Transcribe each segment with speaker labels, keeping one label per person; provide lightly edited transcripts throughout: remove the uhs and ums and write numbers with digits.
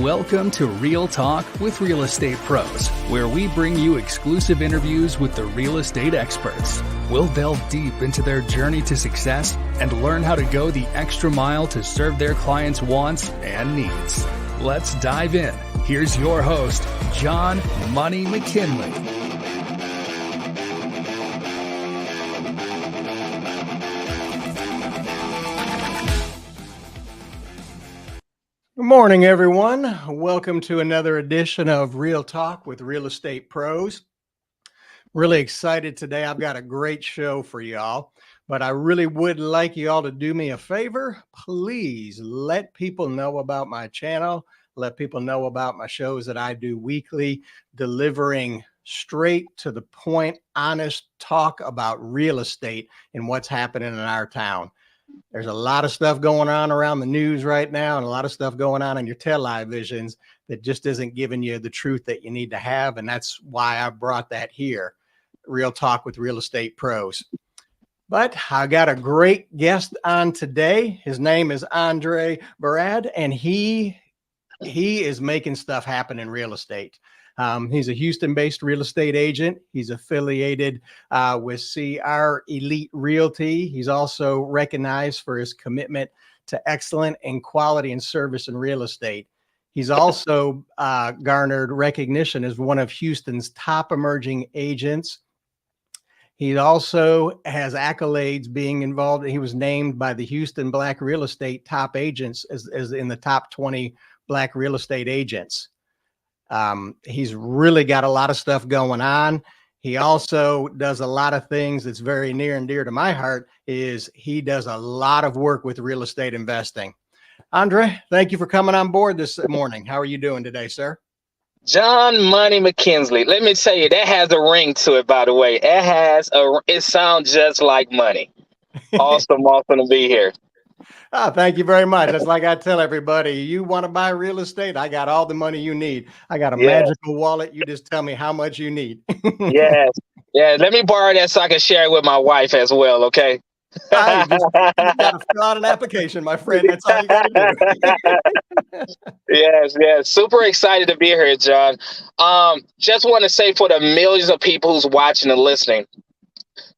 Speaker 1: Welcome to Real Talk with Real Estate Pros, where we bring you exclusive interviews with the real estate experts. We'll delve deep into their journey to success and learn how to go the extra mile to serve their clients' wants and needs. Let's dive in. Here's your host, John Money McKinley.
Speaker 2: Good morning, everyone. Welcome to another edition of Real Talk with Real Estate Pros. Really excited today. I've got a great show for y'all, but I really would like you all to do me a favor. Please let people know about my channel. Let people know about my shows that I do weekly, delivering straight to the point, honest talk about real estate and what's happening in our town. There's a lot of stuff going on around the news right now and a lot of stuff going on in your televisions that just isn't giving you the truth that you need to have. And that's why I brought that here. Real Talk with Real Estate Pros. But I got a great guest on today. His name is Andre Beraud, and he is making stuff happen in real estate. He's a Houston-based real estate agent. He's affiliated with CR Elite Realty. He's also recognized for his commitment to excellent and quality and service in real estate. He's also garnered recognition as one of Houston's top emerging agents. He also has accolades being involved. He was named by the Houston Black Real Estate Top Agents as in the top 20 Black real estate agents. He's really got a lot of stuff going on. He also does a lot of things that's very near and dear to my heart. Is he does a lot of work with real estate investing. Andre, thank you for coming on board this morning. How are you doing today, sir?
Speaker 3: John Money McKinley. Let me tell you, that has a ring to it, by the way. It sounds just like money. Awesome to be here.
Speaker 2: Oh, thank you very much. That's like I tell everybody, you want to buy real estate? I got all the money you need. I got a magical wallet. You just tell me how much you need.
Speaker 3: Yes. Yeah. Let me borrow that so I can share it with my wife as well. Okay.
Speaker 2: You got to fill out an application, my friend. That's all you got to do.
Speaker 3: Yes. Super excited to be here, John. Just want to say for the millions of people who's watching and listening,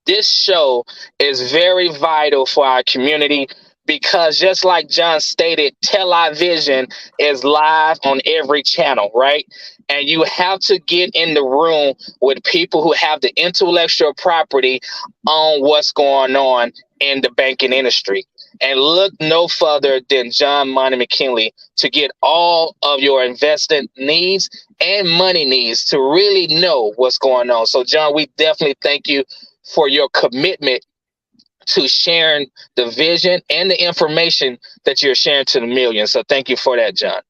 Speaker 3: this show is very vital for our community. Because just like John stated, television is live on every channel, right? And you have to get in the room with people who have the intellectual property on what's going on in the banking industry. And look no further than John Money McKinley to get all of your investment needs and money needs to really know what's going on. So, John, we definitely thank you for your commitment to sharing the vision and the information that you're sharing to the millions. So thank you for that, John.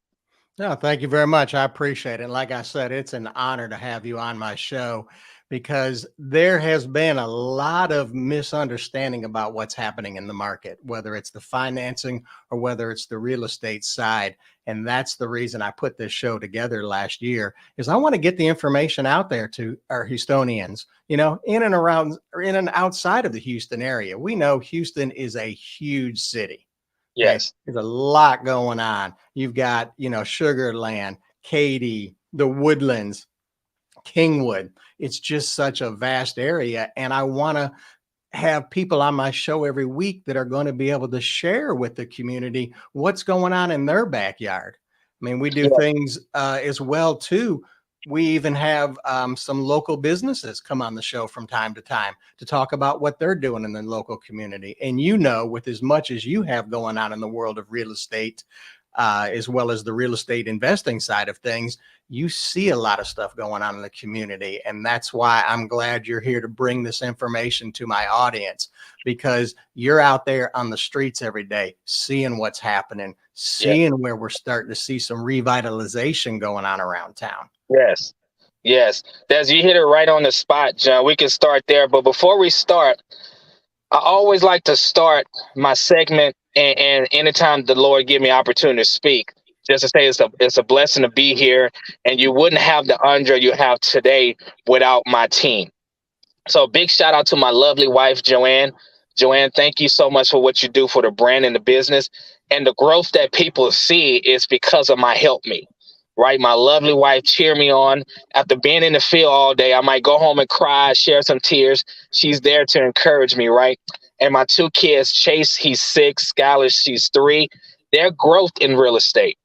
Speaker 2: No, thank you very much. I appreciate it. And like I said, it's an honor to have you on my show because there has been a lot of misunderstanding about what's happening in the market, whether it's the financing or whether it's the real estate side. And that's the reason I put this show together last year is I want to get the information out there to our Houstonians, in and around or in and outside of the Houston area. We know Houston is a huge city.
Speaker 3: Yes.
Speaker 2: Okay? There's a lot going on. You've got, Sugar Land, Katy, the Woodlands, Kingwood. It's just such a vast area. And I want to have people on my show every week that are going to be able to share with the community what's going on in their backyard. I mean, we do things as well, too. We even have some local businesses come on the show from time to time to talk about what they're doing in the local community. And with as much as you have going on in the world of real estate, as well as the real estate investing side of things, you see a lot of stuff going on in the community. And that's why I'm glad you're here to bring this information to my audience, because you're out there on the streets every day, seeing what's happening, seeing where we're starting to see some revitalization going on around town.
Speaker 3: Yes. As you hit it right on the spot, John, we can start there. But before we start, I always like to start my segment and anytime the Lord give me opportunity to speak, just to say it's a blessing to be here. And you wouldn't have the Andre you have today without my team. So big shout out to my lovely wife, Joanne. Joanne, thank you so much for what you do for the brand and the business. And the growth that people see is because of my help me. right? My lovely wife cheer me on. After being in the field all day, I might go home and cry, share some tears. She's there to encourage me, right? And my 2 kids, Chase, he's 6, Skylar, she's 3. Their growth in real estate,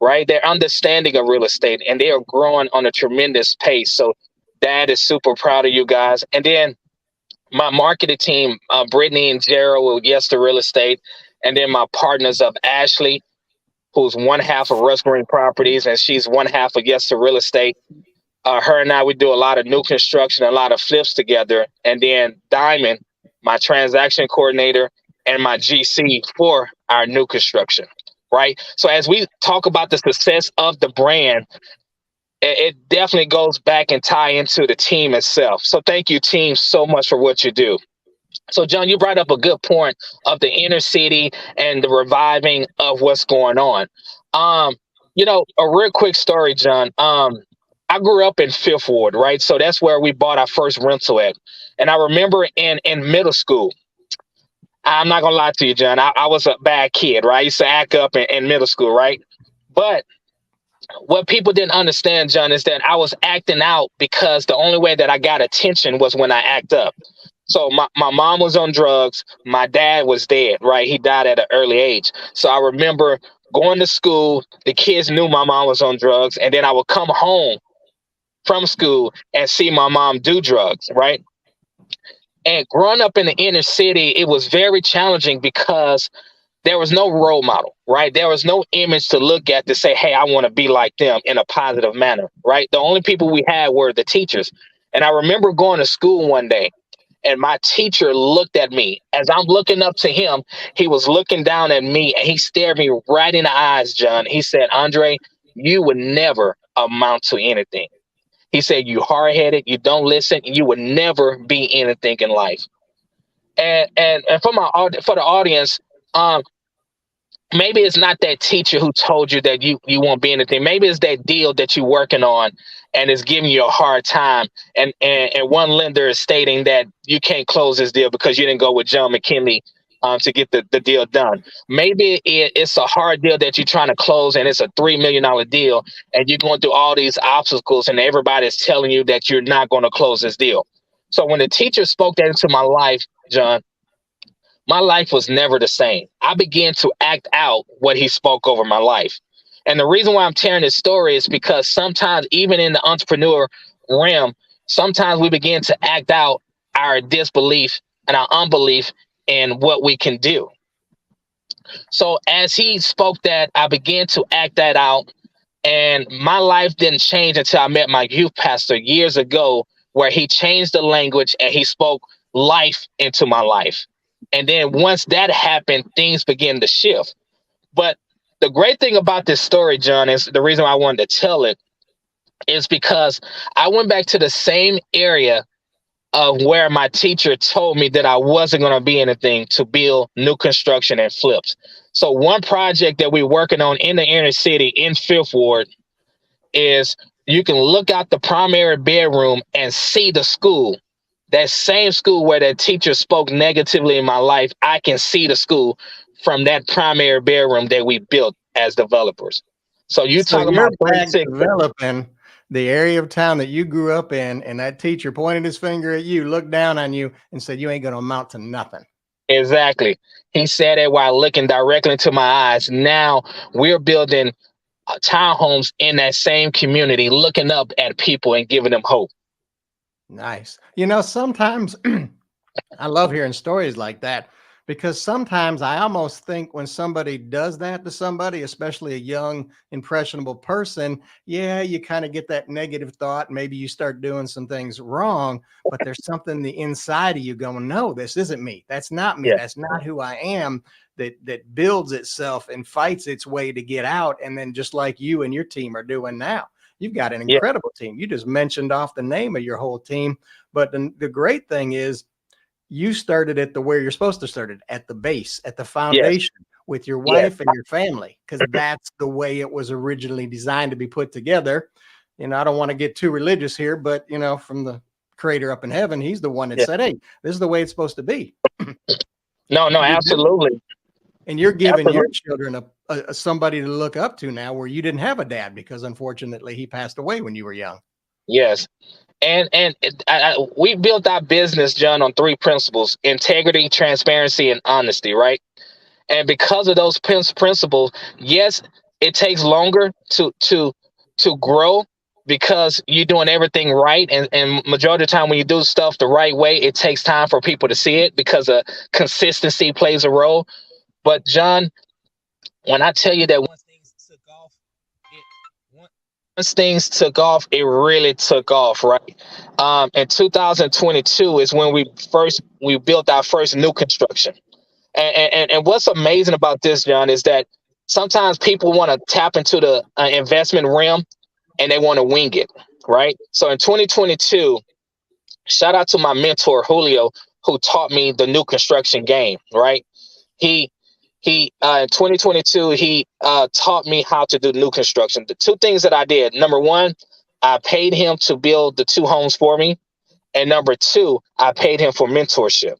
Speaker 3: right? Their understanding of real estate, and they are growing on a tremendous pace. So Dad is super proud of you guys. And then my marketing team, Brittany and Gerald with Yes to Real Estate, and then my partners of Ashley, who's one half of Russ Green Properties, and she's one half of Yes to Real Estate. Her and I, we do a lot of new construction, a lot of flips together. And then Diamond, my transaction coordinator, and my GC for our new construction, right? So as we talk about the success of the brand, it definitely goes back and tie into the team itself. So thank you, team, so much for what you do. So, John, you brought up a good point of the inner city and the reviving of what's going on. A real quick story, John. I grew up in Fifth Ward, right? So that's where we bought our first rental at. And I remember in middle school, I'm not going to lie to you, John, I was a bad kid, right? I used to act up in middle school, right? But what people didn't understand, John, is that I was acting out because the only way that I got attention was when I act up. So my mom was on drugs. My dad was dead, right? He died at an early age. So I remember going to school. The kids knew my mom was on drugs. And then I would come home from school and see my mom do drugs, right? And growing up in the inner city, it was very challenging because there was no role model, right? There was no image to look at to say, hey, I want to be like them in a positive manner, right? The only people we had were the teachers. And I remember going to school one day, and my teacher looked at me. As I'm looking up to him, he was looking down at me, and he stared me right in the eyes, John. He said, Andre, you would never amount to anything. He said, you hard-headed, you don't listen, you would never be anything in life. And for the audience, maybe it's not that teacher who told you that you won't be anything. Maybe it's that deal that you're working on and is giving you a hard time. And one lender is stating that you can't close this deal because you didn't go with John McKinley to get the deal done. Maybe it's a hard deal that you're trying to close, and it's a $3 million deal, and you're going through all these obstacles, and everybody's telling you that you're not going to close this deal. So when the teacher spoke that into my life, John, my life was never the same. I began to act out what he spoke over my life. And the reason why I'm sharing this story is because sometimes, even in the entrepreneur realm, sometimes we begin to act out our disbelief and our unbelief in what we can do. So as he spoke that, I began to act that out. And my life didn't change until I met my youth pastor years ago, where he changed the language and he spoke life into my life. And then once that happened, things began to shift. But the great thing about this story, John, is the reason why I wanted to tell it is because I went back to the same area of where my teacher told me that I wasn't going to be anything, to build new construction and flips. So one project that we're working on in the inner city in Fifth Ward is you can look out the primary bedroom and see the school. That same school where that teacher spoke negatively in my life, I can see the school from that primary bedroom that we built as developers. So you're talking about
Speaker 2: developing the area of town that you grew up in, and that teacher pointed his finger at you, looked down on you, and said, you ain't going to amount to nothing.
Speaker 3: Exactly. He said it while looking directly into my eyes. Now we're building townhomes in that same community, looking up at people and giving them hope.
Speaker 2: Nice. Sometimes I love hearing stories like that, because sometimes I almost think when somebody does that to somebody, especially a young, impressionable person, yeah, you kind of get that negative thought. Maybe you start doing some things wrong, but there's something the inside of you going, no, this isn't me. That's not me. Yeah. That's not who I am. That builds itself and fights its way to get out. And then just like you and your team are doing now, you've got an incredible team. You just mentioned off the name of your whole team. But the great thing is, you started at where you're supposed to start it, at the base, at the foundation, with your wife and your family, because that's the way it was originally designed to be put together. I don't want to get too religious here, but from the creator up in heaven, he's the one that said, hey, this is the way it's supposed to be.
Speaker 3: No, absolutely.
Speaker 2: And you're giving your children somebody to look up to now, where you didn't have a dad because unfortunately he passed away when you were young.
Speaker 3: Yes. And we built our business, John, on three principles: integrity, transparency, and honesty, right? And because of those principles, yes, it takes longer to grow because you're doing everything right. And majority of the time when you do stuff the right way, it takes time for people to see it because consistency plays a role. But John, when I tell you that once things took off, it really took off, right? In 2022 is when we built our first new construction. And what's amazing about this, John, is that sometimes people want to tap into the investment realm and they want to wing it, right? So in 2022, shout out to my mentor Julio, who taught me the new construction game, right? He in 2022 he taught me how to do new construction. The two things that I did: number one, I paid him to build the two homes for me, and number two, I paid him for mentorship,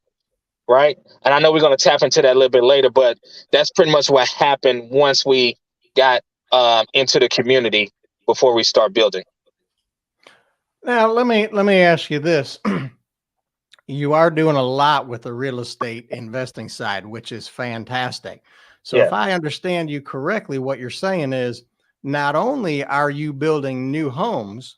Speaker 3: right? And I know we're going to tap into that a little bit later, but that's pretty much what happened once we got into the community before we start building.
Speaker 2: Now, let me ask you this. You are doing a lot with the real estate investing side, which is fantastic. So if I understand you correctly, what you're saying is not only are you building new homes,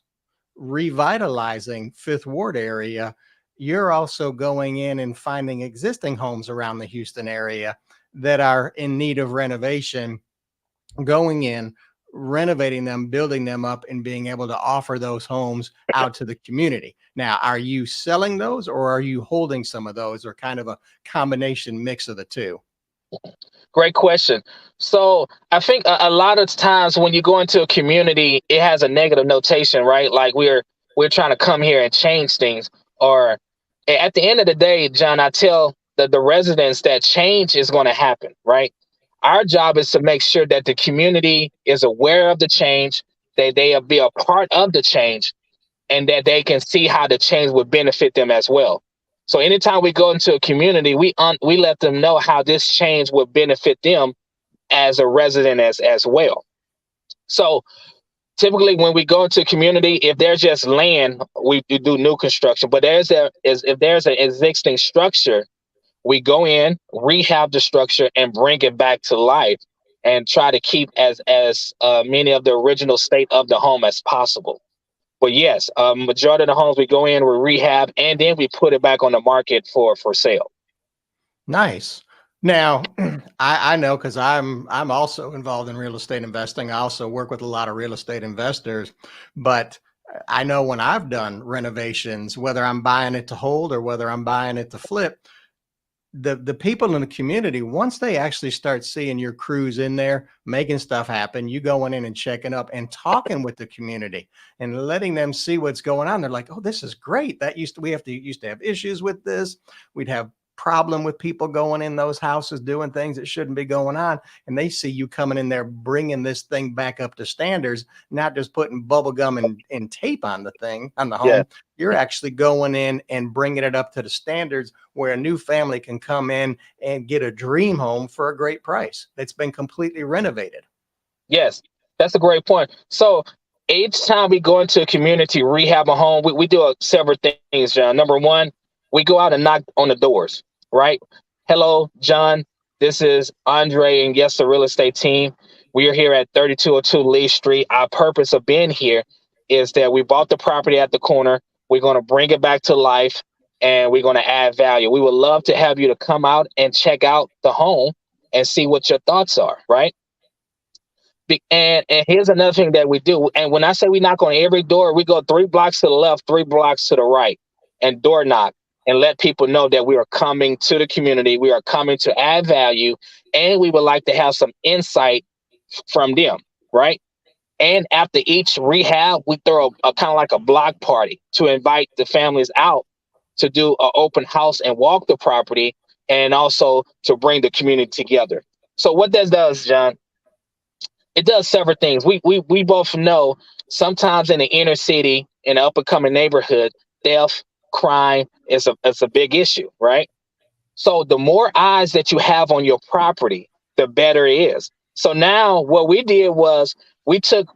Speaker 2: revitalizing Fifth Ward area, you're also going in and finding existing homes around the Houston area that are in need of renovation, going in, renovating them, building them up, and being able to offer those homes out to the community. Now, are you selling those, or are you holding some of those, or kind of a combination mix of the two?
Speaker 3: Great question. So I think a lot of times when you go into a community, it has a negative notation, right? Like we're trying to come here and change things. Or at the end of the day, John, I tell the residents that change is going to happen, right? Our job is to make sure that the community is aware of the change, that they be a part of the change, and that they can see how the change would benefit them as well. So anytime we go into a community, we let them know how this change would benefit them as a resident as well. So typically when we go into a community, if there's just land, we do new construction. But if there's an existing structure, we go in, rehab the structure, and bring it back to life, and try to keep as many of the original state of the home as possible. But yes, majority of the homes we go in, we rehab, and then we put it back on the market for sale.
Speaker 2: Nice. Now, I know, because I'm also involved in real estate investing. I also work with a lot of real estate investors, but I know when I've done renovations, whether I'm buying it to hold or whether I'm buying it to flip, the people in the community, once they actually start seeing your crews in there making stuff happen, you going in and checking up and talking with the community and letting them see what's going on, they're like, oh, this is great. That used to have issues with this. We'd have problem with people going in those houses doing things that shouldn't be going on, and they see you coming in there bringing this thing back up to standards, not just putting bubble gum and tape on the thing on the home. Yeah. You're actually going in and bringing it up to the standards where a new family can come in and get a dream home for a great price that's been completely renovated.
Speaker 3: Yes, that's a great point. So each time we go into a community, rehab a home, we do several things, John. Number one, we go out and knock on the doors, right? Hello, John. This is Andre and yes, the real estate team. We are here at 3202 Lee Street. Our purpose of being here is that we bought the property at the corner. We're going to bring it back to life, and we're going to add value. We would love to have you to come out and check out the home and see what your thoughts are, right? And here's another thing that we do. And when I say we knock on every door, we go 3 blocks to the left, 3 blocks to the right, and door knock, and let people know that we are coming to the community. We are coming to add value, and we would like to have some insight from them, right? And after each rehab, we throw a kind of like a block party to invite the families out to do an open house and walk the property, and also to bring the community together. So what that does, John, it does several things. We both know sometimes in the inner city, in the up and coming neighborhood, theft, crime is a big issue, right? So the more eyes that you have on your property, the better it is. So now what we did was we took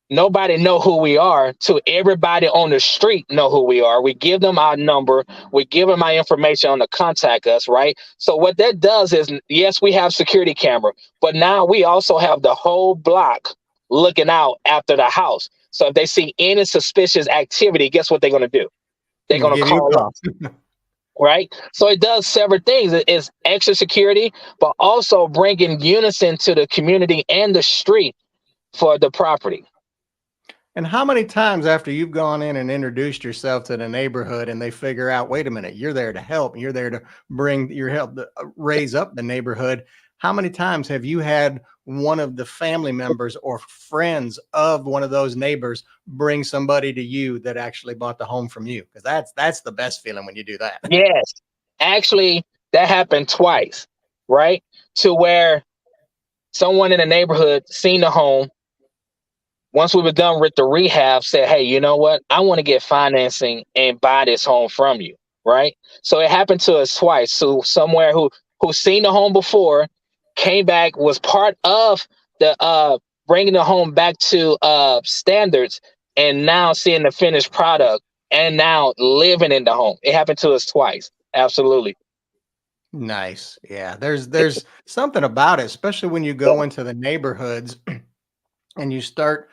Speaker 3: nobody know who we are to everybody on the street know who we are. We give them our number. We give them our information on to contact us, right? So what that does is, yes, we have security camera, but now we also have the whole block looking out after the house. So if they see any suspicious activity, guess what they're going to do? They're going to
Speaker 2: Give you a
Speaker 3: call
Speaker 2: call.
Speaker 3: us, right? So it does several things. It's extra security, but also bringing unison to the community and the street for the property.
Speaker 2: And how many times after you've gone in and introduced yourself to the neighborhood and they figure out, wait a minute, you're there to help, you're there to bring your help to raise up the neighborhood. How many times have you had one of the family members or friends of one of those neighbors bring somebody to you that actually bought the home from you? Because that's the best feeling when you do that.
Speaker 3: Yes, actually, that happened twice, right? To where someone in the neighborhood seen the home. Once we were done with the rehab, said, "Hey, you know what? I want to get financing and buy this home from you." Right? So it happened to us twice. So somewhere who seen the home before, came back, was part of the bringing the home back to standards, and now seeing the finished product, and now living in the home. It happened to us twice. Absolutely.
Speaker 2: Nice. Yeah. There's something about it, especially when you go into the neighborhoods and you start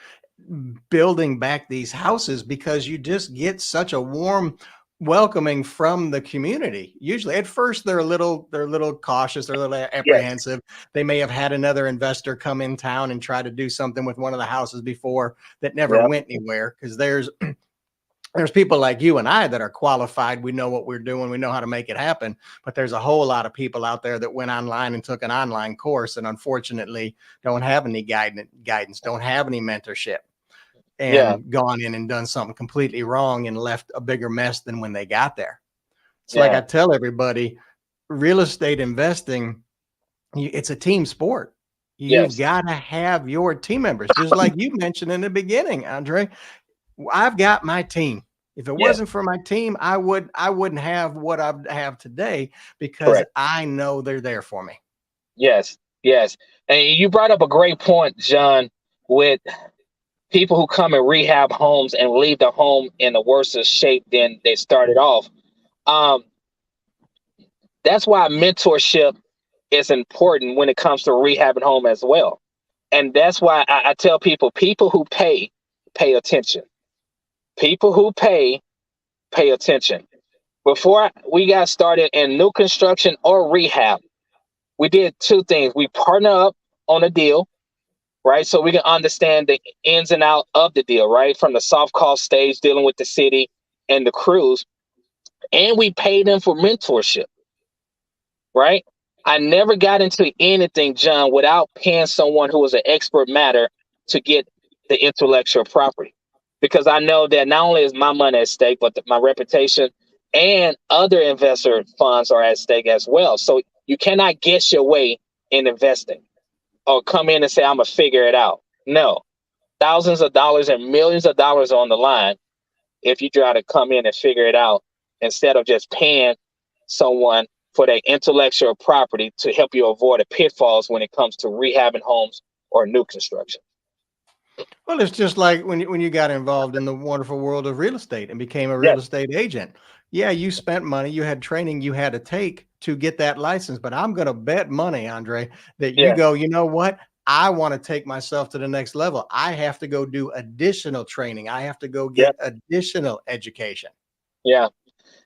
Speaker 2: building back these houses, because you just get such a warm welcoming from the community. Usually at first they're a little cautious, they're a little
Speaker 3: Yes.
Speaker 2: apprehensive. They may have had another investor come in town and try to do something with one of the houses before that never
Speaker 3: Yep.
Speaker 2: went anywhere, because there's people like you and I that are qualified. We know what we're doing. We know how to make it happen. But there's a whole lot of people out there that went online and took an online course and unfortunately don't have any guidance, don't have any mentorship,
Speaker 3: Yeah.
Speaker 2: and gone in and done something completely wrong and left a bigger mess than when they got there. So like
Speaker 3: Yeah.
Speaker 2: I tell everybody, real estate investing, it's a team sport. You've
Speaker 3: Yes.
Speaker 2: got to have your team members, just like you mentioned in the beginning, Andre. I've got my team. If it
Speaker 3: Yes.
Speaker 2: wasn't for my team, I wouldn't have what I have today, because
Speaker 3: Correct.
Speaker 2: I know they're there for me.
Speaker 3: Yes. Yes. And you brought up a great point, John, with people who come and rehab homes and leave the home in a worse shape than they started off. Um, that's why mentorship is important when it comes to rehabbing home as well. And that's why I tell people who pay attention. People who pay attention. Before we got started in new construction or rehab, we did two things. We partner up on a deal, right? So we can understand the ins and out of the deal, right? From the soft cost stage, dealing with the city and the crews. And we paid them for mentorship, right? I never got into anything, John, without paying someone who was an expert matter to get the intellectual property. Because I know that not only is my money at stake, but my reputation and other investor funds are at stake as well. So you cannot guess your way in investing or come in and say, I'm going to figure it out. No, thousands of dollars and millions of dollars on the line if you try to come in and figure it out instead of just paying someone for their intellectual property to help you avoid the pitfalls when it comes to rehabbing homes or new construction.
Speaker 2: Well, it's just like when you got involved in the wonderful world of real estate and became a real
Speaker 3: Yes,
Speaker 2: estate agent. Yeah, you spent money, you had training you had to take to get that license, but I'm going to bet money, Andre, that you
Speaker 3: yes,
Speaker 2: go, you know what? I want to take myself to the next level. I have to go do additional training. I have to go
Speaker 3: yes,
Speaker 2: get additional education.
Speaker 3: yeah.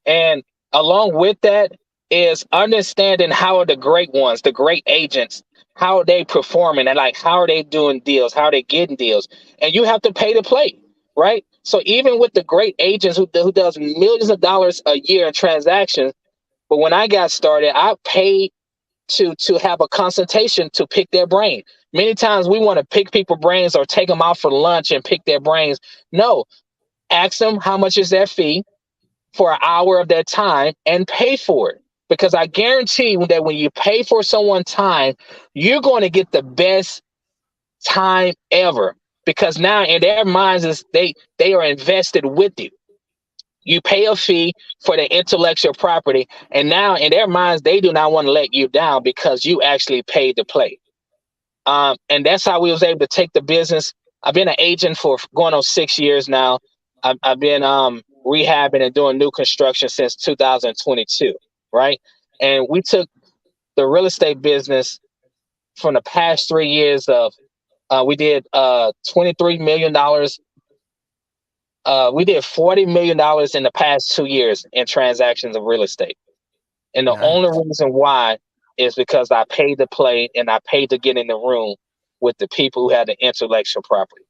Speaker 3: And along with that is understanding how are the great ones, the great agents, how are they performing, and like how are they doing deals, how are they getting deals, and you have to pay to play, right? So even with the great agents who does millions of dollars a year in transactions, but when I got started, I paid to have a consultation to pick their brain. Many times we want to pick people's brains or take them out for lunch and pick their brains. No, ask them how much is their fee for an hour of their time and pay for it. Because I guarantee you that when you pay for someone's time, you're going to get the best time ever. Because now in their minds is they are invested with you. You pay a fee for the intellectual property, and now in their minds they do not want to let you down because you actually paid to play. And that's how we was able to take the business. I've been an agent for going on 6 years now. I've been rehabbing and doing new construction since 2022, right? And we took the real estate business from the past 3 years of we did $23 million. We did $40 million in the past 2 years in transactions of real estate. And the
Speaker 2: Nice.
Speaker 3: only reason why is because I paid to play and I paid to get in the room with the people who had the intellectual property.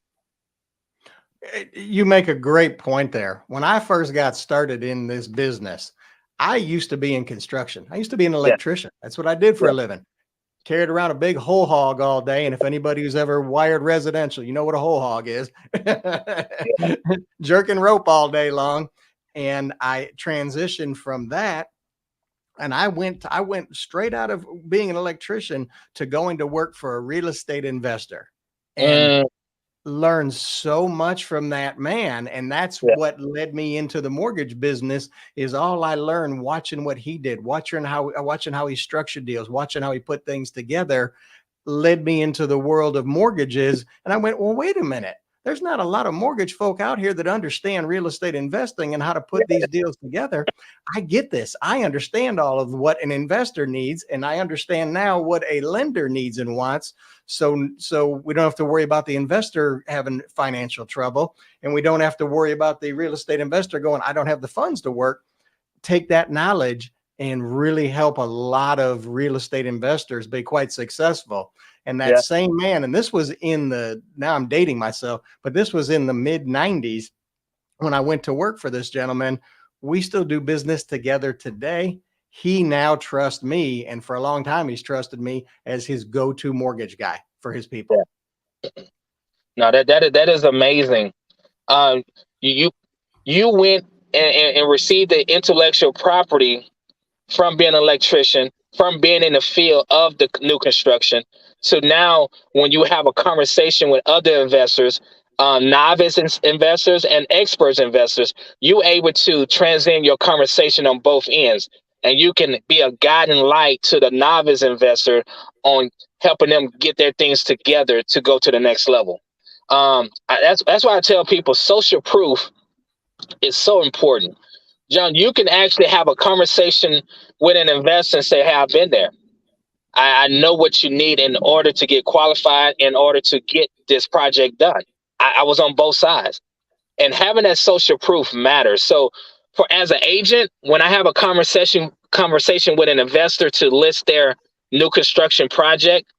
Speaker 2: You make a great point there. When I first got started in this business, I used to be in construction. I used to be an electrician. That's what I did for a living. Carried around a big whole hog all day. And if anybody who's ever wired residential, you know what a whole hog is. Jerking rope all day long. And I transitioned from that. And I went straight out of being an electrician to going to work for a real estate investor. And learned so much from that man. And that's what led me into the mortgage business, is all I learned watching what he did, watching how he structured deals, watching how he put things together, led me into the world of mortgages. And I went, well, wait a minute. There's not a lot of mortgage folk out here that understand real estate investing and how to put these deals together. I get this. I understand all of what an investor needs, and I understand now what a lender needs and wants. So we don't have to worry about the investor having financial trouble, and we don't have to worry about the real estate investor going, I don't have the funds to work. Take that knowledge and really help a lot of real estate investors be quite successful. And that same man, and this was now I'm dating myself, but this was in the mid 90s when I went to work for this gentleman. We still do business together today. He now trusts me. And for a long time, he's trusted me as his go-to mortgage guy for his people.
Speaker 3: No, that is amazing. You went and received the intellectual property from being an electrician, from being in the field of the new construction. So now when you have a conversation with other investors, novice investors and experts investors, you're able to transcend your conversation on both ends. And you can be a guiding light to the novice investor on helping them get their things together to go to the next level. That's why I tell people social proof is so important. John, you can actually have a conversation with an investor and say, hey, I've been there. I know what you need in order to get qualified, in order to get this project done. I was on both sides. And having that social proof matters. So as an agent, when I have a conversation with an investor to list their new construction project,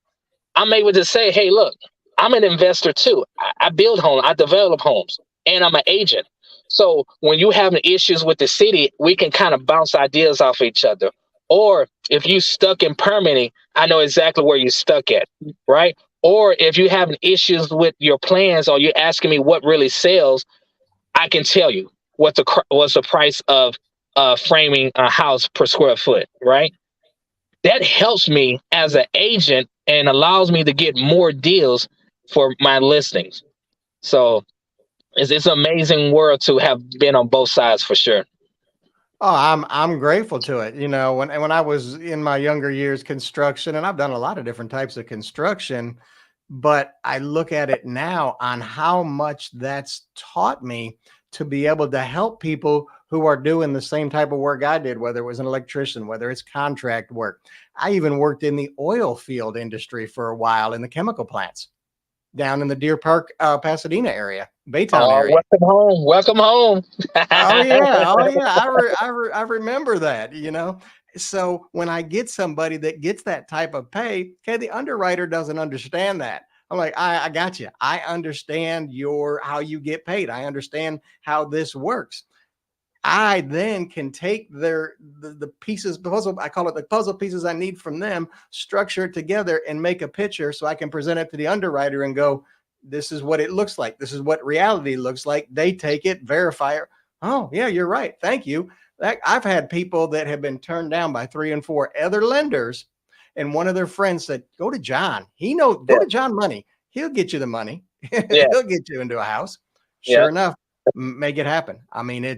Speaker 3: I'm able to say, hey, look, I'm an investor too. I build homes, I develop homes, and I'm an agent. So when you have issues with the city, we can kind of bounce ideas off each other. Or if you stuck in permitting, I know exactly where you're stuck at, right? Or if you have issues with your plans, or you're asking me what really sells, I can tell you what's the price of framing a house per square foot, right? That helps me as an agent and allows me to get more deals for my listings. So it's an amazing world to have been on both sides for sure.
Speaker 2: Oh, I'm grateful to it. You know, when I was in my younger years, construction, and I've done a lot of different types of construction, but I look at it now on how much that's taught me to be able to help people who are doing the same type of work I did, whether it was an electrician, whether it's contract work. I even worked in the oil field industry for a while in the chemical plants down in the Deer Park, Pasadena area, Baytown area.
Speaker 3: Welcome home.
Speaker 2: Oh yeah. I remember that, you know. So when I get somebody that gets that type of pay, okay, the underwriter doesn't understand that. I'm like, I got you. I understand how you get paid. I understand how this works. I then can take the pieces, the puzzle, I call it the puzzle pieces I need from them, structure it together and make a picture so I can present it to the underwriter and go, this is what it looks like. This is what reality looks like. They take it, verify it. Oh, yeah, you're right. Thank you. I've had people that have been turned down by 3 and 4 other lenders. And one of their friends said, go to John. Go to John Money. He'll get you the money. He'll get you into a house. Sure enough, make it happen. I mean,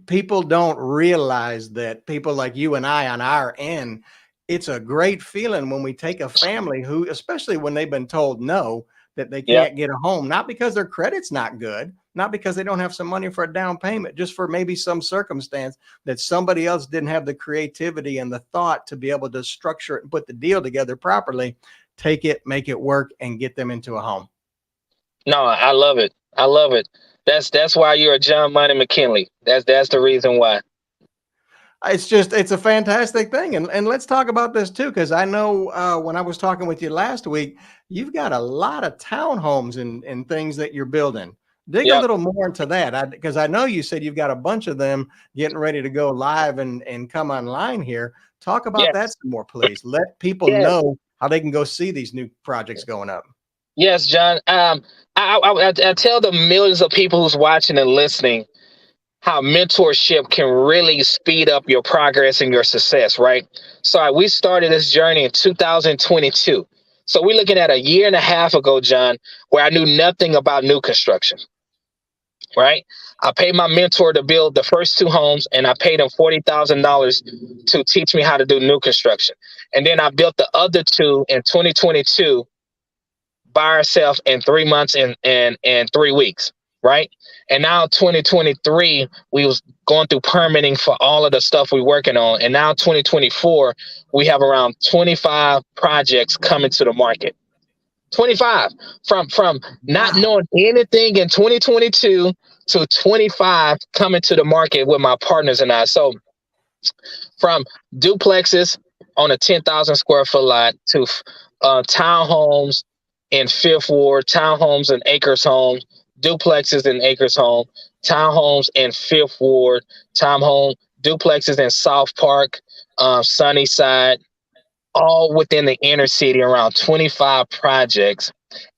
Speaker 2: people don't realize that people like you and I on our end, it's a great feeling when we take a family who, especially when they've been told no, that they
Speaker 3: Yep.
Speaker 2: can't get a home, not because their credit's not good, not because they don't have some money for a down payment, just for maybe some circumstance that somebody else didn't have the creativity and the thought to be able to structure it and put the deal together properly, take it, make it work, and get them into a home.
Speaker 3: No, I love it. I love it. That's why you're a John Money McKinley. That's the reason why.
Speaker 2: It's a fantastic thing. And let's talk about this too, because I know when I was talking with you last week, you've got a lot of townhomes and things that you're building. Dig a
Speaker 3: Yep.
Speaker 2: little more into that, because I know you said you've got a bunch of them getting ready to go live and come online here. Talk about that
Speaker 3: Yes.
Speaker 2: some more, please. Let people
Speaker 3: Yes.
Speaker 2: know how they can go see these new projects going up.
Speaker 3: Yes, John. I tell the millions of people who's watching and listening how mentorship can really speed up your progress and your success, right? So we started this journey in 2022. So we're looking at a year and a half ago, John, where I knew nothing about new construction, right? I paid my mentor to build the first two homes, and I paid him $40,000 to teach me how to do new construction. And then I built the other two in 2022 by ourselves in 3 months and 3 weeks, right? And now 2023, we was going through permitting for all of the stuff we're working on. And now 2024, we have around 25 projects coming to the market. 25 from not knowing anything in 2022 to 25 coming to the market with my partners and I. So from duplexes on a 10,000 square foot lot to townhomes in Fifth Ward, townhomes in Acres Home, duplexes in Acres Home, townhomes in Fifth Ward, townhome duplexes in South Park, Sunnyside, all within the inner city, around 25 projects.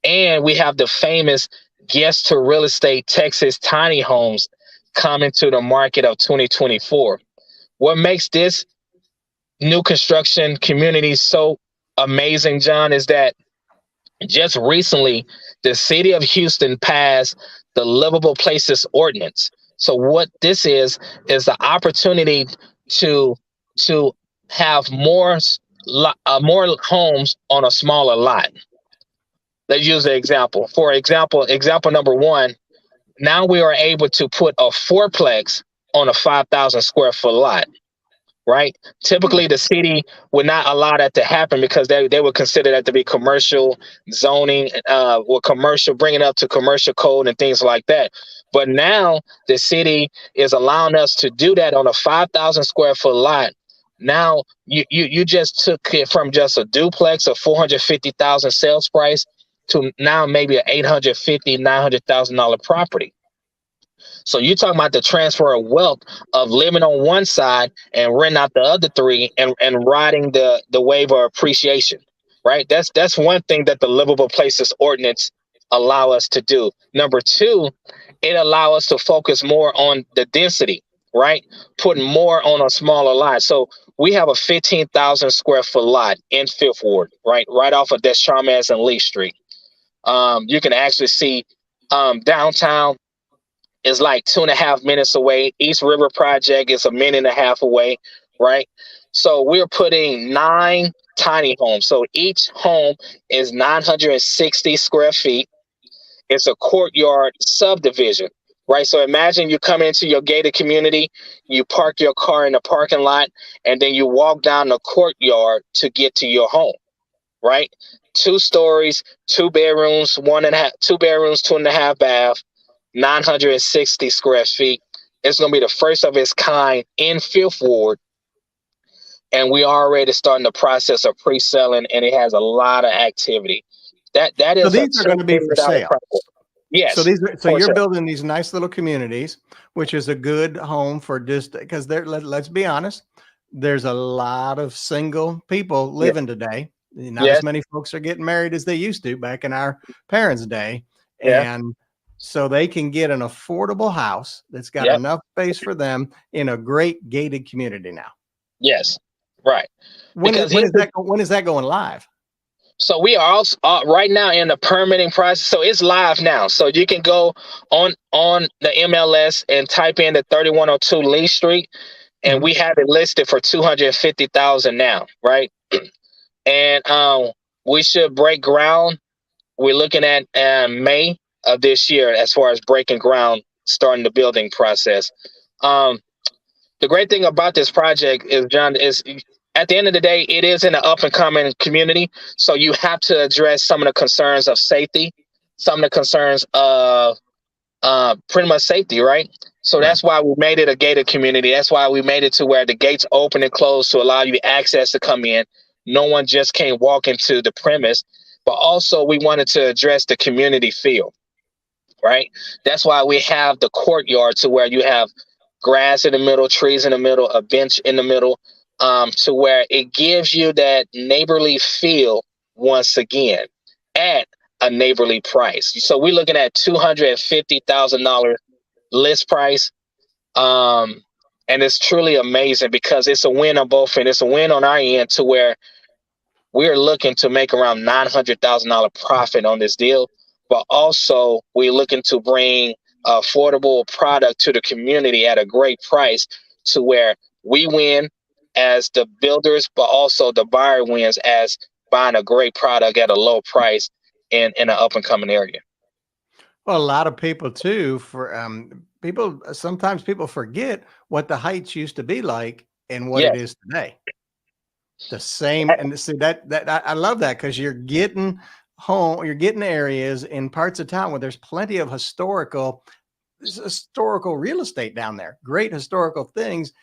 Speaker 3: And we have the famous Guest to Real Estate Texas tiny homes coming to the market of 2024. What makes this new construction community so amazing, John, is that just recently the city of Houston passed the Livable Places Ordinance. So what this is the opportunity to have more homes on a smaller lot. Let's use an example. For example number one, now we are able to put a fourplex on a 5,000 square foot lot, right? Typically, the city would not allow that to happen because they would consider that to be commercial zoning, or commercial, bringing up to commercial code and things like that. But now the city is allowing us to do that on a 5,000 square foot lot. Now you just took it from just a duplex of 450,000 sales price to now maybe an $850,000, $900,000 property. So you're talking about the transfer of wealth of living on one side and renting out the other three and riding the wave of appreciation, right? That's one thing that the Livable Places Ordinance allow us to do. Number two, it allow us to focus more on the density, right? Putting more on a smaller lot. So we have a 15,000 square foot lot in Fifth Ward, right off of Deschamps and Lee Street. You can actually see downtown is like 2.5 minutes away. East River Project is 1.5 minutes away, right? So we're putting 9 tiny homes. So each home is 960 square feet. It's a courtyard subdivision, right? So imagine you come into your gated community, you park your car in the parking lot, and then you walk down the courtyard to get to your home, right? 2 stories, 2 bedrooms, 2 bedrooms, 2.5 baths. 960 square feet. It's going to be the first of its kind in Fifth Ward. And we already starting the process of pre-selling, and it has a lot of activity. That is.
Speaker 2: So these are going to be for sale.
Speaker 3: Yes.
Speaker 2: So you're building these nice little communities, which is a good home for just because let's be honest, there's a lot of single people living today. Not as many folks are getting married as they used to back in our parents' day. And so they can get an affordable house that's got enough space for them in a great gated community now.
Speaker 3: Yes, right.
Speaker 2: When is that going live?
Speaker 3: So we are also right now in the permitting process. So it's live now. So you can go on the MLS and type in the 3102 Lee Street, and we have it listed for $250,000 now, right? And we should break ground. We're looking at May of this year as far as breaking ground, starting the building process. Um, the great thing about this project is, John, is at the end of the day, it is in an up and coming community. So you have to address some of the concerns of safety, some of the concerns of pretty much safety, right? So
Speaker 2: Right.
Speaker 3: that's why we made it a gated community. That's why we made it to where the gates open and close to allow you access to come in. No one just can't walk into the premise, but also we wanted to address the community feel, right? That's why we have the courtyard to where you have grass in the middle, trees in the middle, a bench in the middle, to where it gives you that neighborly feel once again at a neighborly price. So we're looking at $250,000 list price. And it's truly amazing because it's a win on both ends. It's a win on our end to where we're looking to make around $900,000 profit on this deal, but also we're looking to bring affordable product to the community at a great price to where we win as the builders, but also the buyer wins as buying a great product at a low price in an up and coming area.
Speaker 2: Well, a lot of people too, for sometimes people forget what the Heights used to be like and what
Speaker 3: Yeah,
Speaker 2: it is today. The same, and see that I love that because you're getting areas in parts of town where there's plenty of historical real estate down there. Great historical things.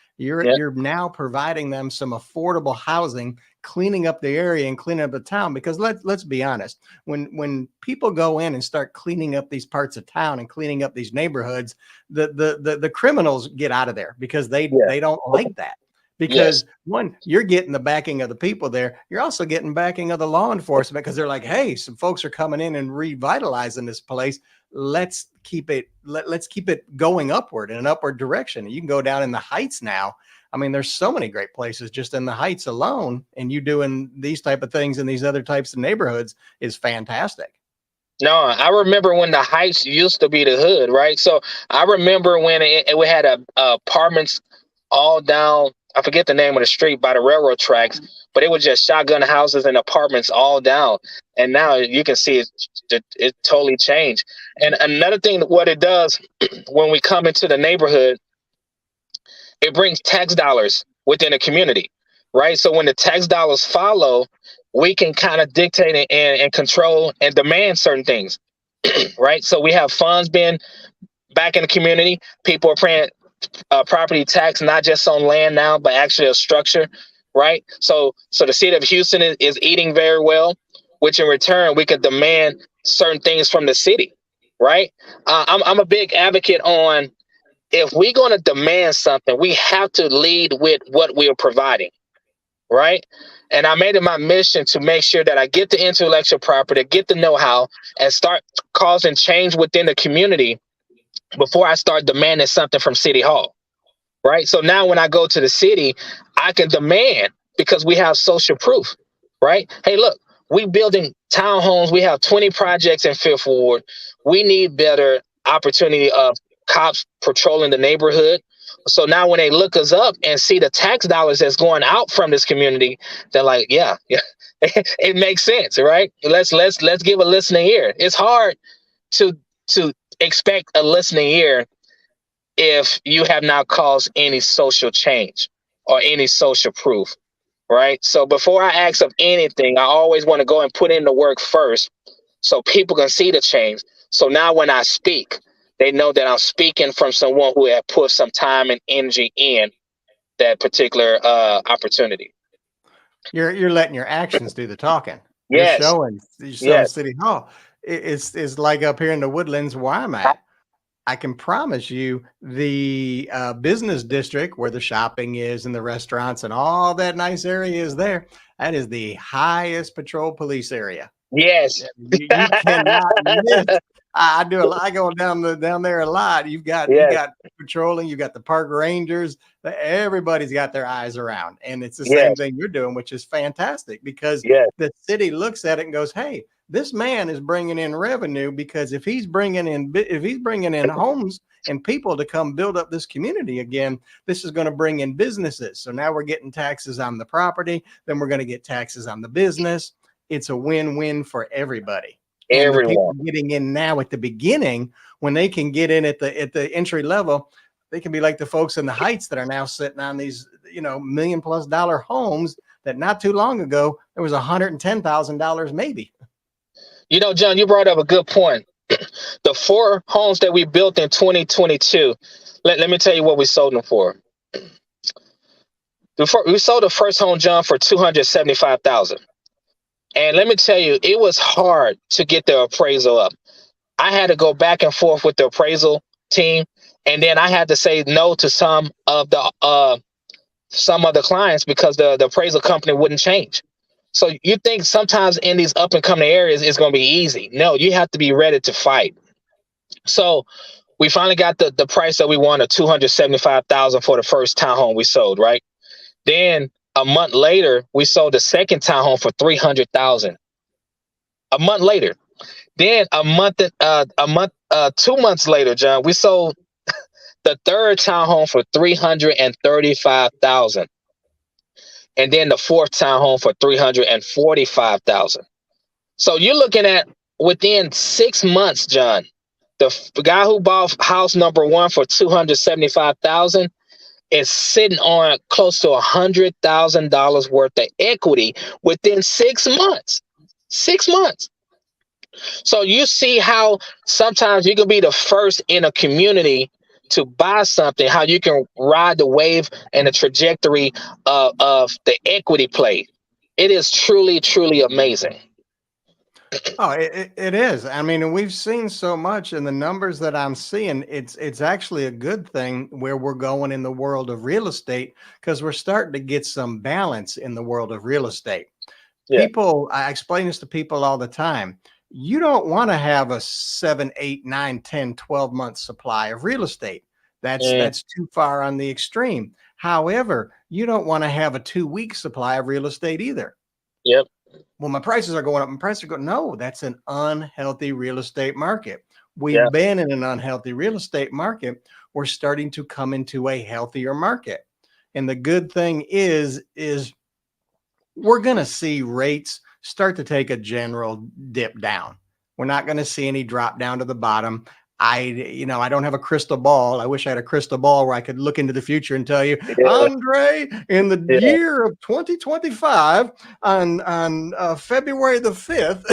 Speaker 3: yeah,
Speaker 2: You're now providing them some affordable housing, cleaning up the area and cleaning up the town. Because let's be honest, when people go in and start cleaning up these parts of town and cleaning up these neighborhoods, the criminals get out of there because
Speaker 3: yeah,
Speaker 2: they don't like that.
Speaker 3: yes,
Speaker 2: Because one, you're getting the backing of the people there. You're also getting backing of the law enforcement because they're like, hey, some folks are coming in and revitalizing this place. Let's keep it going upward in an upward direction. You can go down in the Heights now. I mean, there's so many great places just in the Heights alone, and you doing these type of things in these other types of neighborhoods is fantastic.
Speaker 3: no, I remember when the Heights used to be the hood, right? So I remember when we had apartments all down. I forget the name of the street by the railroad tracks, but it was just shotgun houses and apartments all down. And now you can see it totally changed. And another thing, what it does when we come into the neighborhood, it brings tax dollars within a community, right? So when the tax dollars follow, we can kind of dictate and control and demand certain things, right? So we have funds being back in the community. People are paying property tax, not just on land now, but actually a structure, right? So the city of Houston is eating very well, which in return we could demand certain things from the city, right? I'm a big advocate on if we're going to demand something, we have to lead with what we are providing, right? And I made it my mission to make sure that I get the intellectual property, get the know-how, and start causing change within the community before I start demanding something from City Hall, right? So now when I go to the city, I can demand because we have social proof, right? Hey, look, we building townhomes. We have 20 projects in Fifth Ward. We need better opportunity of cops patrolling the neighborhood. So now when they look us up and see the tax dollars that's going out from this community, they're like, yeah, it makes sense, right? Let's give a listening ear. It's hard to expect a listening ear if you have not caused any social change or any social proof, right? So before I ask of anything, I always want to go and put in the work first so people can see the change. So now when I speak, they know that I'm speaking from someone who had put some time and energy in that particular opportunity.
Speaker 2: You're letting your actions do the talking.
Speaker 3: Yes,
Speaker 2: You're showing
Speaker 3: yes,
Speaker 2: City Hall. It's like up here in the Woodlands where I'm at. I can promise you the business district where the shopping is and the restaurants and all that nice area is there. That is the highest patrol police area.
Speaker 3: yes,
Speaker 2: Yeah, you cannot miss. I do. I go down there a lot. You
Speaker 3: yes,
Speaker 2: got patrolling. You got the park rangers. Everybody's got their eyes around, and it's the same
Speaker 3: yes,
Speaker 2: thing you're doing, which is fantastic because
Speaker 3: yes,
Speaker 2: the city looks at it and goes, "Hey, this man is bringing in revenue, because if he's bringing in homes and people to come build up this community again, this is going to bring in businesses. So now we're getting taxes on the property, then we're going to get taxes on the business. It's a win-win for everybody. And the people getting in now at the beginning, when they can get in at the entry level, they can be like the folks in the Heights that are now sitting on these, $1 million+ homes that not too long ago there was $110,000 maybe.
Speaker 3: John, you brought up a good point. The 4 homes that we built in 2022, let me tell you what we sold them for. We sold the first home, John, for $275,000. And let me tell you, it was hard to get the appraisal up. I had to go back and forth with the appraisal team, and then I had to say no to some of the clients because the appraisal company wouldn't change. So you think sometimes in these up and coming areas it's going to be easy? No, you have to be ready to fight. So we finally got the price that we wanted, $275,000 for the first townhome we sold, right? Then a month later, we sold the second townhome for $300,000. A month later, then 2 months later, John, we sold the third townhome for $335,000. And then the fourth townhome for $345,000. So you're looking at within 6 months, John, the guy who bought house number 1 for $275,000 is sitting on close to $100,000 worth of equity within 6 months. 6 months. So you see how sometimes you can be the first in a community to buy something, how you can ride the wave and the trajectory of the equity play. It is truly, truly amazing.
Speaker 2: Oh, it is. I mean, we've seen so much, and the numbers that I'm seeing, it's actually a good thing where we're going in the world of real estate, because we're starting to get some balance in the world of real estate. Yeah. I explain this to people all the time. You don't want to have a 7, 8, 9, 10, 12 month supply of real estate. That's too far on the extreme. However, you don't want to have a 2-week supply of real estate either.
Speaker 3: Yep.
Speaker 2: Well, my prices are going up. My prices are going. No, that's an unhealthy real estate market. We've been in an unhealthy real estate market. We're starting to come into a healthier market. And the good thing is we're going to see rates start to take a general dip down. We're not going to see any drop down to the bottom. I don't have a crystal ball. I wish I had a crystal ball where I could look into the future and tell you, Andre, in the year of 2025, on February the 5th,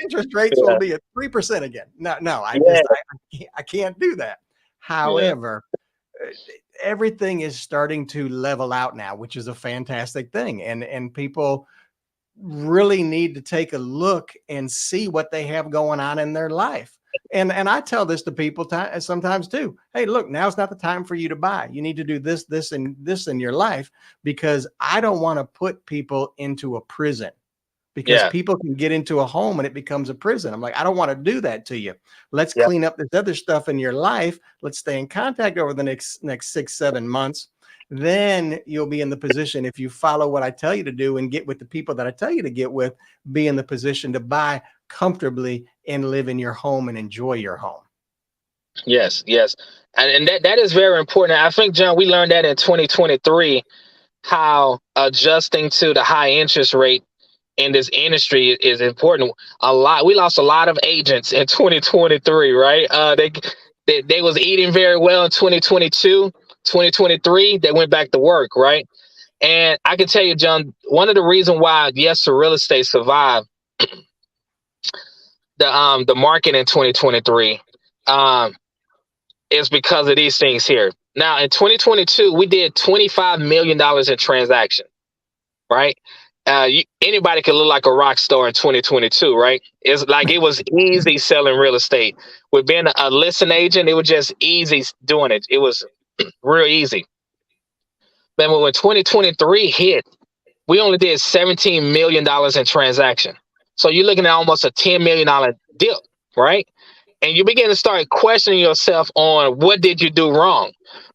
Speaker 2: interest rates will be at 3% again. No, I can't do that. However, everything is starting to level out now, which is a fantastic thing. And people really need to take a look and see what they have going on in their life. And I tell this to people sometimes too. Hey, look, now's not the time for you to buy. You need to do this, this, and this in your life, because I don't want to put people into a prison, because people can get into a home and it becomes a prison. I'm like, I don't want to do that to you. Let's clean up this other stuff in your life. Let's stay in contact over the next 6, 7 months. Then you'll be in the position, if you follow what I tell you to do and get with the people that I tell you to get with, be in the position to buy comfortably and live in your home and enjoy your home.
Speaker 3: Yes. And that is very important. I think, John, we learned that in 2023, how adjusting to the high interest rate in this industry is important. We lost a lot of agents in 2023, right? They was eating very well in 2022. 2023, they went back to work, right? And I can tell you, John, one of the reasons why the real estate survived the market in 2023 is because of these things here. Now, in 2022, we did $25 million in transactions, right? Anybody could look like a rock star in 2022, right? It's like it was easy selling real estate. With being a listing agent, it was just easy doing it. It was real easy. But when 2023 hit, we only did $17 million in transaction. So you're looking at almost a $10 million dip, right? And you begin to start questioning yourself on what did you do wrong.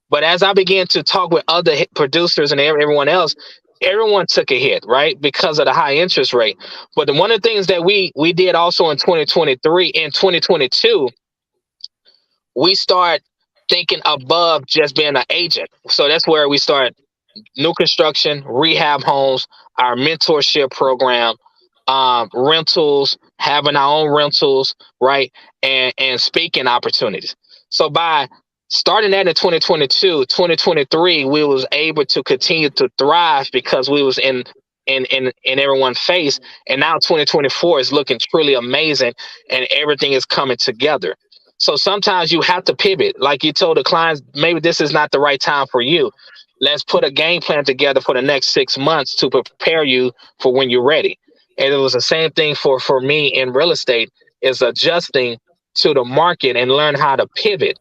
Speaker 3: But as I began to talk with other producers and everyone else, everyone took a hit, right? Because of the high interest rate. But one of the things that we did also in 2023 and 2022, we start thinking above just being an agent. So that's where we start new construction, rehab homes, our mentorship program, rentals, having our own rentals, right? And speaking opportunities. So by starting that in 2022, 2023, we was able to continue to thrive because we was in everyone's face. And now 2024 is looking truly amazing and everything is coming together. So sometimes you have to pivot. Like you told the clients, maybe this is not the right time for you. Let's put a game plan together for the next 6 months to prepare you for when you're ready. And it was the same thing for me in real estate, is adjusting to the market and learn how to pivot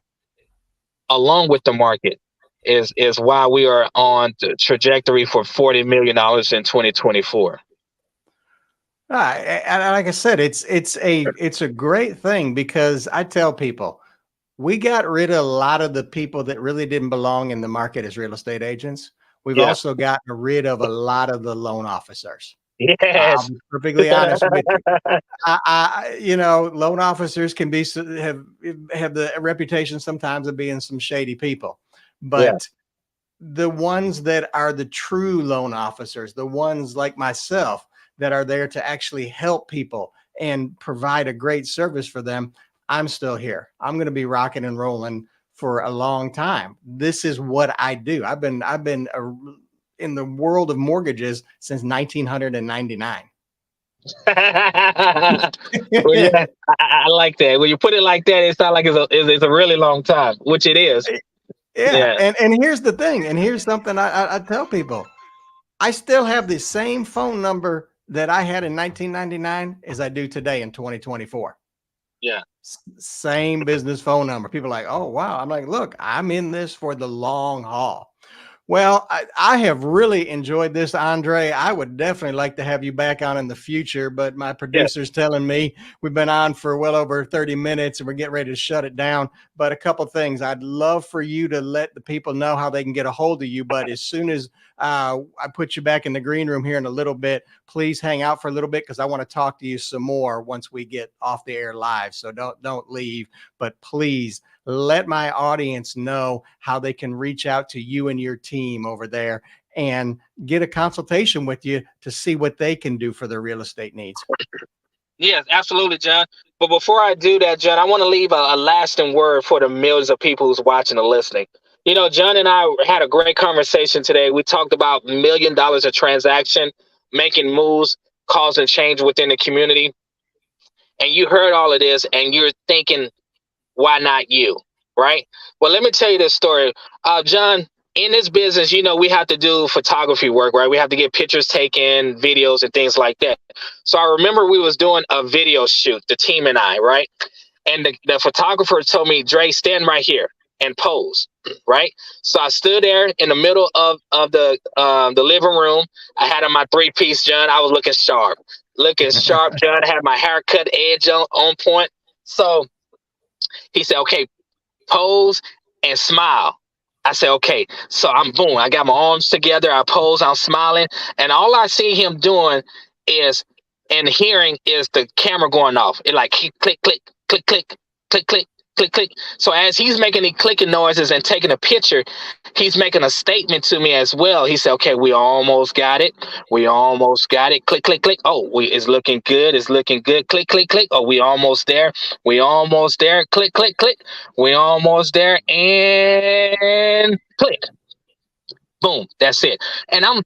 Speaker 3: along with the market is why we are on the trajectory for $40 million in 2024.
Speaker 2: And like I said, it's a great thing, because I tell people, we got rid of a lot of the people that really didn't belong in the market as real estate agents. We've also gotten rid of a lot of the loan officers.
Speaker 3: Yes.
Speaker 2: I'll be perfectly honest with you. Loan officers can be have the reputation sometimes of being some shady people, but the ones that are the true loan officers, the ones like myself that are there to actually help people and provide a great service for them, I'm still here. I'm going to be rocking and rolling for a long time. This is what I do. I've been in the world of mortgages since 1999.
Speaker 3: Well, yeah, I like that. When you put it like that, it sounds like it's a really long time, which it is.
Speaker 2: Yeah. And here's the thing. And here's something I tell people. I still have the same phone number that I had in 1999 as I do today in 2024.
Speaker 3: Yeah.
Speaker 2: Same business phone number. People are like, oh, wow. I'm like, look, I'm in this for the long haul. Well, I have really enjoyed this, Andre. I would definitely like to have you back on in the future, but my producer's telling me we've been on for well over 30 minutes and we're getting ready to shut it down. But a couple of things. I'd love for you to let the people know how they can get a hold of you. But as soon as I put you back in the green room here in a little bit, please hang out for a little bit, because I want to talk to you some more once we get off the air live. So don't leave, but please let my audience know how they can reach out to you and your team over there and get a consultation with you to see what they can do for their real estate needs.
Speaker 3: Yes, absolutely, John. But before I do that, John, I want to leave a lasting word for the millions of people who's watching and listening. John and I had a great conversation today. We talked about $1 million a transaction, making moves, causing change within the community. And you heard all of this and you're thinking, why not you? Right? Well, let me tell you this story. John, in this business, we have to do photography work, right? We have to get pictures taken, videos and things like that. So I remember we was doing a video shoot, the team and I, right? And the photographer told me, Dre, stand right here and pose, right? So I stood there in the middle of the living room. I had on my 3-piece, John. I was looking sharp, John. I had my haircut edge on point. So he said, okay, pose and smile. I said, okay. So I got my arms together. I pose, I'm smiling. And all I see him doing and hearing is the camera going off. It like click, click, click, click, click, click, click, click, click. So as he's making the clicking noises and taking a picture, he's making a statement to me as well. He said, okay, we almost got it. We almost got it. Click, click, click. Oh, it's looking good. It's looking good. Click, click, click. Oh, we almost there. We almost there. Click, click, click. We almost there. And click. Boom. That's it. And I'm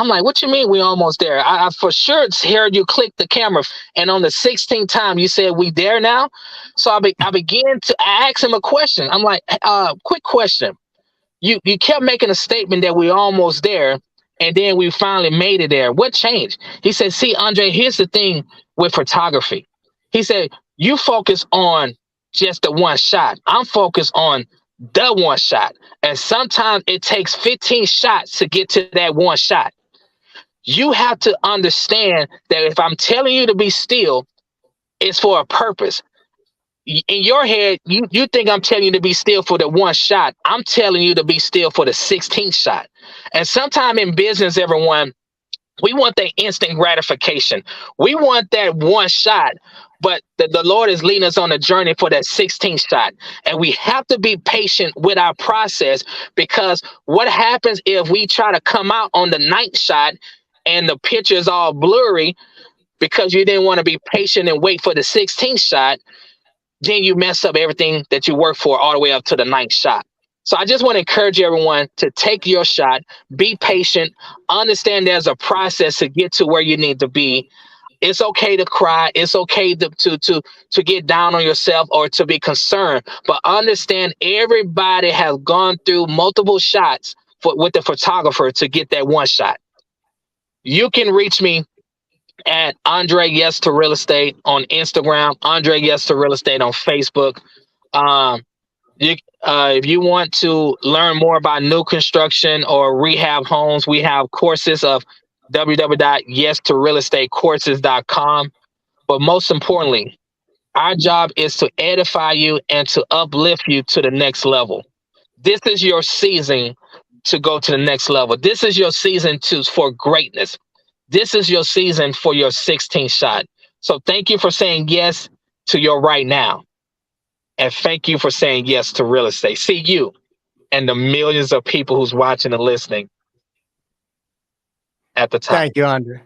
Speaker 3: like, what you mean we almost there? I for sure heard you click the camera. And on the 16th time, you said we there now. So I began to ask him a question. I'm like, quick question. You kept making a statement that we almost there. And then we finally made it there. What changed? He said, see, Andre, here's the thing with photography. He said, you focus on just the one shot. I'm focused on the one shot. And sometimes it takes 15 shots to get to that one shot. You have to understand that if I'm telling you to be still, it's for a purpose. In your head, you think I'm telling you to be still for the one shot. I'm telling you to be still for the 16th shot. And sometime in business, everyone, We want that instant gratification. We want that one shot, but the Lord is leading us on a journey for that 16th shot. And we have to be patient with our process, because what happens if we try to come out on the 9th shot and the picture is all blurry because you didn't want to be patient and wait for the 16th shot? Then you mess up everything that you worked for all the way up to the 9th shot. So I just want to encourage everyone to take your shot, be patient, understand there's a process to get to where you need to be. It's okay to cry. It's okay to get down on yourself or to be concerned, but understand everybody has gone through multiple shots with the photographer to get that one shot. You can reach me at Andre Yes to Real Estate on Instagram, Andre Yes to Real Estate on Facebook. If you want to learn more about new construction or rehab homes, we have courses of www.yestorealestatecourses.com. But most importantly, our job is to edify you and to uplift you to the next level. This is your season to go to the next level. This is your season for greatness. This is your season for your 16th shot. So thank you for saying yes to your right now. And thank you for saying yes to real estate. See you and the millions of people who's watching and listening at the top.
Speaker 2: Thank you, Andre.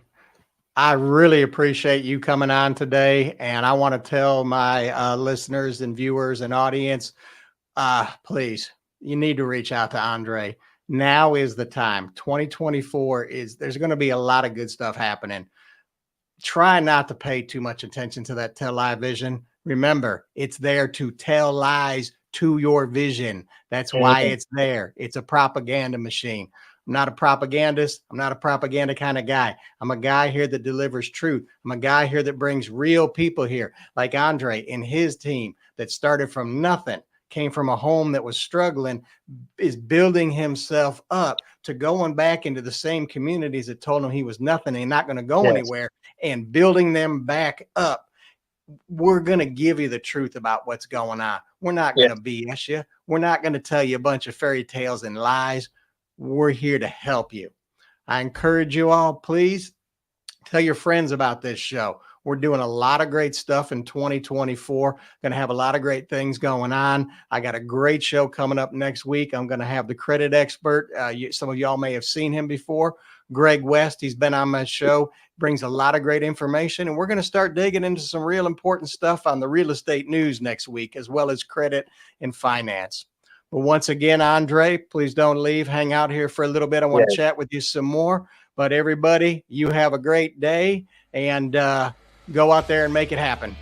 Speaker 2: I really appreciate you coming on today. And I want to tell my listeners and viewers and audience, please, you need to reach out to Andre. Now is the time. 2024 there's going to be a lot of good stuff happening. Try not to pay too much attention to that television. Remember, it's there to tell lies to your vision. That's why it's there. It's a propaganda machine. I'm not a propagandist. I'm not a propaganda kind of guy. I'm a guy here that delivers truth. I'm a guy here that brings real people here, like Andre and his team that started from nothing, came from a home that was struggling, is building himself up to going back into the same communities that told him he was nothing and not going to go anywhere, and building them back up. We're going to give you the truth about what's going on. We're not going to BS you. We're not going to tell you a bunch of fairy tales and lies. We're here to help you. I encourage you all, please tell your friends about this show. We're doing a lot of great stuff in 2024. Going to have a lot of great things going on. I got a great show coming up next week. I'm going to have the credit expert. Some of y'all may have seen him before. Greg West, he's been on my show, brings a lot of great information. And we're going to start digging into some real important stuff on the real estate news next week, as well as credit and finance. But once again, Andre, please don't leave. Hang out here for a little bit. I want to chat with you some more. But everybody, you have a great day, and go out there and make it happen.